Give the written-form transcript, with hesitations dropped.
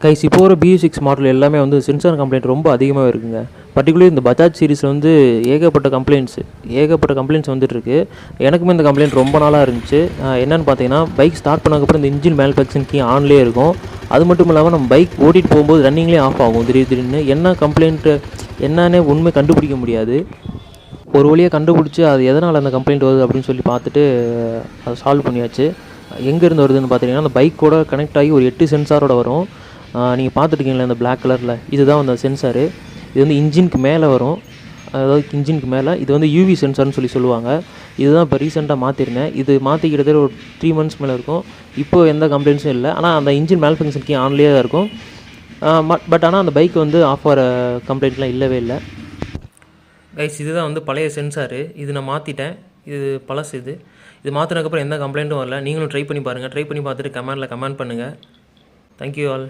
Guys இப்போ ஒரு BS6 model எல்லாமே வந்து சென்சார் கம்ப்ளைண்ட் ரொம்ப அதிகமாக இருக்குங்க. பர்டிகுலர்லி இந்த பஜாஜ் சீரிஸில் வந்து ஏகப்பட்ட கம்ப்ளைண்ட்ஸ் வந்துட்டுருக்கு. எனக்குமே இந்த கம்ப்ளைண்ட் ரொம்ப நாளாக இருந்துச்சு. என்னென்னு பார்த்தீங்கன்னா, பைக் ஸ்டார்ட் பண்ணதுக்கப்புறம் இந்த இன்ஜின் மேனுஃபேக்சரிங் கீ ஆன்லேயே இருக்கும். அது மட்டும் இல்லாமல் நம்ம பைக் ஓட்டிகிட்டு போகும்போது ரன்னிங்லேயே ஆஃப் ஆகும் திடீர்னு. என்ன கம்ப்ளைண்ட்டு என்னன்னே உண்மை கண்டுபிடிக்க முடியாது. ஒரு வழியாக கண்டுபிடிச்சி அது எதனால் அந்த கம்ப்ளைண்ட் வருது அப்படின்னு சொல்லி பார்த்துட்டு அதை சால்வ் பண்ணியாச்சு. எங்கேருந்து வருதுன்னு பார்த்தீங்கன்னா, அந்த பைக்கோட கனெக்ட் ஆகி ஒரு 8 சென்சாரோட வரும். நீங்கள் பார்த்துருக்கீங்களா இந்த பிளாக் கலரில், இதுதான் அந்த சென்சாரு. இது வந்து இன்ஜினுக்கு மேலே வரும், அதாவது இன்ஜினுக்கு மேலே. இது வந்து UV சென்சார்னு சொல்லுவாங்க. இதுதான் இப்போ ரீசெண்டாக மாற்றிருந்தேன். இது மாற்றி கிட்டத்தட்ட ஒரு 3 months மேலே இருக்கும். இப்போது எந்த கம்ப்ளைண்ட்ஸும் இல்லை. ஆனால் அந்த இன்ஜின் மேனுஃபேக்சரிங் கீ ஆன்லேயே தான் இருக்கும். பட் ஆனால் அந்த பைக் வந்து ஆஃப் ஆகிற கம்ப்ளைண்ட்லாம் இல்லவே இல்லை. கைஸ் இதுதான் வந்து பழைய சென்சாரு. இது நான் மாற்றிட்டேன். இது பழசு. இது மாற்றினதுக்கப்புறம் எந்த கம்ப்ளைண்ட்டும் வரல. நீங்களும் ட்ரை பண்ணி பாருங்கள். ட்ரை பண்ணி பார்த்துட்டு கமெண்ட் பண்ணுங்கள். Thank you all.